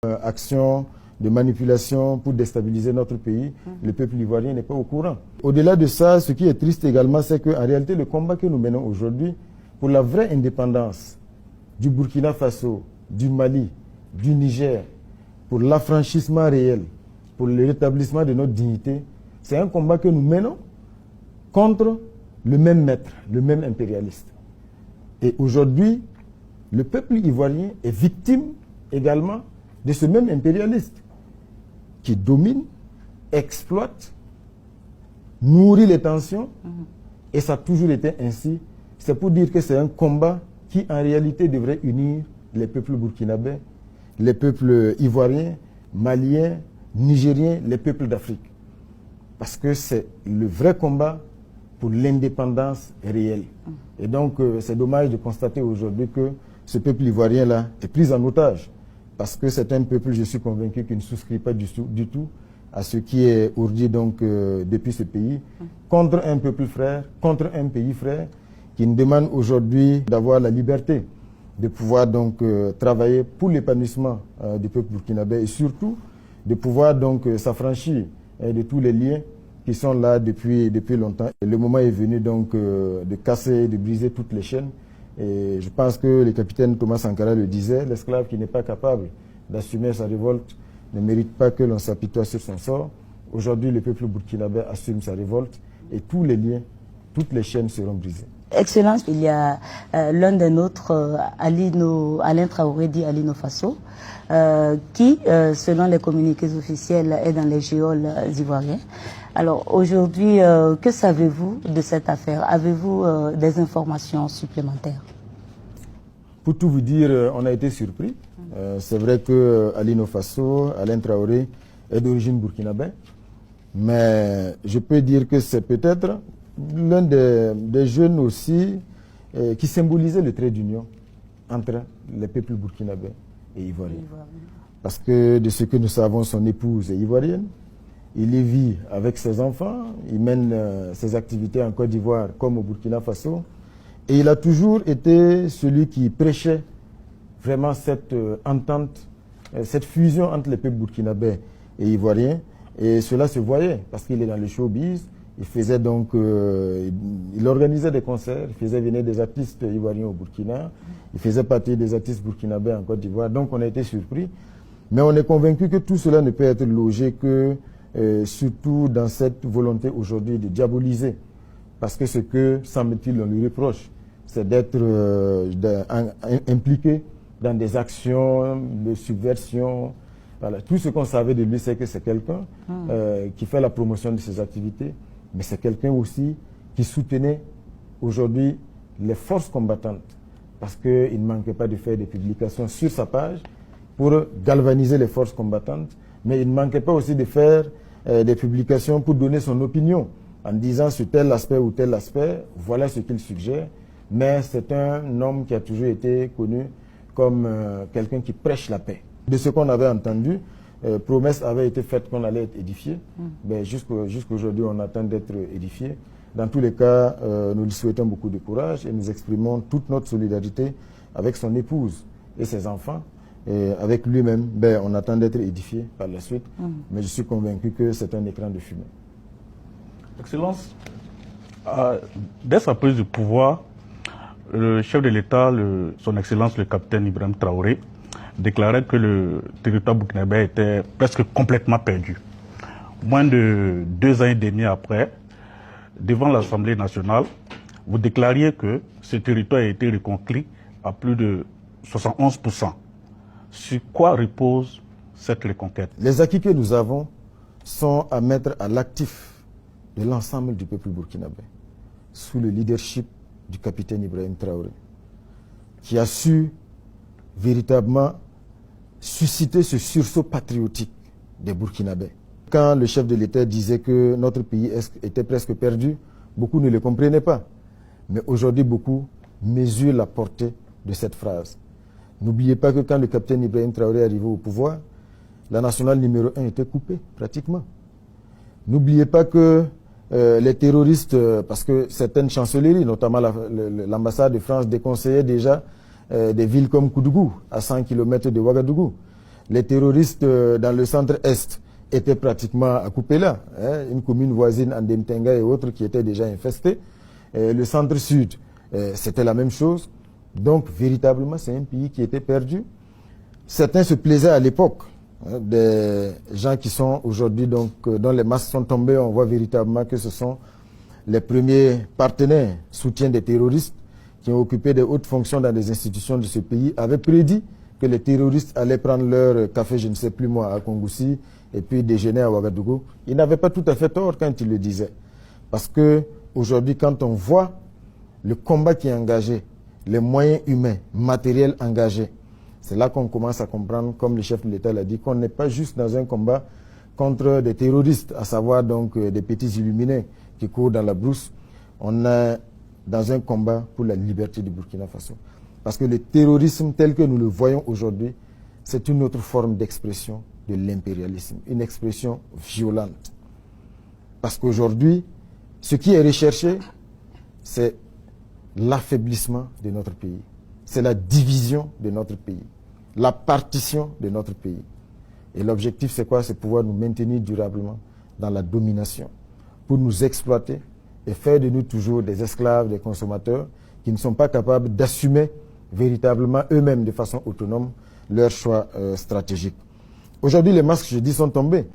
Action de manipulation pour déstabiliser notre pays, le peuple ivoirien n'est pas au courant. Au-delà de ça, ce qui est triste également, c'est qu'en réalité, le combat que nous menons aujourd'hui pour la vraie indépendance du Burkina Faso, du Mali, du Niger, pour l'affranchissement réel, pour le rétablissement de notre dignité, c'est un combat que nous menons contre le même maître, le même impérialiste. Et aujourd'hui, le peuple ivoirien est victime également de ce même impérialiste qui domine, exploite, nourrit les tensions, et ça a toujours été ainsi. C'est pour dire que c'est un combat qui en réalité devrait unir les peuples burkinabés, les peuples ivoiriens, maliens, nigériens, les peuples d'Afrique. Parce que c'est le vrai combat pour l'indépendance réelle. Et donc, c'est dommage de constater aujourd'hui que ce peuple ivoirien-là est pris en otage. Parce que c'est un peuple, je suis convaincu, qui ne souscrit pas du tout à ce qui est ourdi donc, depuis ce pays, contre un peuple frère, contre un pays frère, qui nous demande aujourd'hui d'avoir la liberté de pouvoir donc travailler pour l'épanouissement du peuple burkinabé et surtout de pouvoir donc s'affranchir de tous les liens qui sont là depuis longtemps. Et le moment est venu donc de casser, de briser toutes les chaînes. Et je pense que le capitaine Thomas Sankara le disait, l'esclave qui n'est pas capable d'assumer sa révolte ne mérite pas que l'on s'apitoie sur son sort. Aujourd'hui, le peuple burkinabé assume sa révolte et tous les liens, toutes les chaînes seront brisées. Excellence, il y a l'un des nôtres, Alain Traoré dit Alino Faso, qui, selon les communiqués officiels, est dans les géoles ivoiriens. Alors aujourd'hui, que savez-vous de cette affaire? Avez-vous des informations supplémentaires? Pour tout vous dire, on a été surpris. C'est vrai que Alino Faso, Alain Traoré, est d'origine burkinabé, mais je peux dire que c'est peut-être l'un des jeunes aussi qui symbolisait le trait d'union entre les peuples burkinabés et ivoiriens. Parce que de ce que nous savons, son épouse est ivoirienne, il y vit avec ses enfants, il mène ses activités en Côte d'Ivoire comme au Burkina Faso, et il a toujours été celui qui prêchait vraiment cette entente, cette fusion entre les peuples burkinabés et ivoiriens, et cela se voyait parce qu'il est dans le showbiz. Il faisait donc, il organisait des concerts, il faisait venir des artistes ivoiriens au Burkina, il faisait partie des artistes burkinabés en Côte d'Ivoire, donc on a été surpris. Mais on est convaincu que tout cela ne peut être logé que, surtout dans cette volonté aujourd'hui de diaboliser. Parce que ce que, semble-t-il, on lui reproche, c'est d'être impliqué dans des actions de subversion. Voilà. Tout ce qu'on savait de lui, c'est que c'est quelqu'un qui fait la promotion de ses activités, mais c'est quelqu'un aussi qui soutenait aujourd'hui les forces combattantes, parce qu'il ne manquait pas de faire des publications sur sa page pour galvaniser les forces combattantes, mais il ne manquait pas aussi de faire des publications pour donner son opinion, en disant sur tel aspect ou tel aspect, voilà ce qu'il suggère, mais c'est un homme qui a toujours été connu comme quelqu'un qui prêche la paix. De ce qu'on avait entendu, promesse avait été faite qu'on allait être édifié. Mais jusqu'aujourd'hui, on attend d'être édifié. Dans tous les cas, nous lui souhaitons beaucoup de courage et nous exprimons toute notre solidarité avec son épouse et ses enfants. Et avec lui-même, on attend d'être édifié par la suite. Mais je suis convaincu que c'est un écran de fumée. Excellence, dès sa prise de pouvoir, le chef de l'État, son Excellence le capitaine Ibrahim Traoré, déclarait que le territoire burkinabé était presque complètement perdu. Moins de 2 ans et demi après, devant l'Assemblée nationale, vous déclariez que ce territoire a été reconquis à plus de 71%. Sur quoi repose cette reconquête? Les acquis que nous avons sont à mettre à l'actif de l'ensemble du peuple burkinabé, sous le leadership du capitaine Ibrahim Traoré, qui a su véritablement susciter ce sursaut patriotique des Burkinabés. Quand le chef de l'État disait que notre pays était presque perdu, beaucoup ne le comprenaient pas. Mais aujourd'hui, beaucoup mesurent la portée de cette phrase. N'oubliez pas que quand le capitaine Ibrahim Traoré est arrivé au pouvoir, la nationale numéro 1 était coupée, pratiquement. N'oubliez pas que les terroristes, parce que certaines chancelleries, notamment l'ambassade de France, déconseillaient déjà des villes comme Koudougou, à 100 km de Ouagadougou. Les terroristes dans le centre-est étaient pratiquement à couper là. Une commune voisine, Andemtenga et autres, qui étaient déjà infestées. Le centre-sud, c'était la même chose. Donc, véritablement, c'est un pays qui était perdu. Certains se plaisaient à l'époque. Des gens qui sont aujourd'hui, donc, dont les masques sont tombés, on voit véritablement que ce sont les premiers partenaires, soutiens des terroristes, qui ont occupé des hautes fonctions dans les institutions de ce pays, avaient prédit que les terroristes allaient prendre leur café, je ne sais plus moi, à Kongoussi, et puis déjeuner à Ouagadougou. Ils n'avaient pas tout à fait tort quand ils le disaient. Parce que aujourd'hui, quand on voit le combat qui est engagé, les moyens humains, matériels engagés, c'est là qu'on commence à comprendre, comme le chef de l'État l'a dit, qu'on n'est pas juste dans un combat contre des terroristes, à savoir donc des petits illuminés qui courent dans la brousse. On est dans un combat pour la liberté du Burkina Faso. Parce que le terrorisme tel que nous le voyons aujourd'hui, c'est une autre forme d'expression de l'impérialisme, une expression violente. Parce qu'aujourd'hui, ce qui est recherché, c'est l'affaiblissement de notre pays. C'est la division de notre pays, la partition de notre pays. Et l'objectif, c'est quoi? C'est pouvoir nous maintenir durablement dans la domination, pour nous exploiter et faire de nous toujours des esclaves, des consommateurs qui ne sont pas capables d'assumer véritablement eux-mêmes de façon autonome leurs choix stratégiques. Aujourd'hui, les masques, je dis, sont tombés.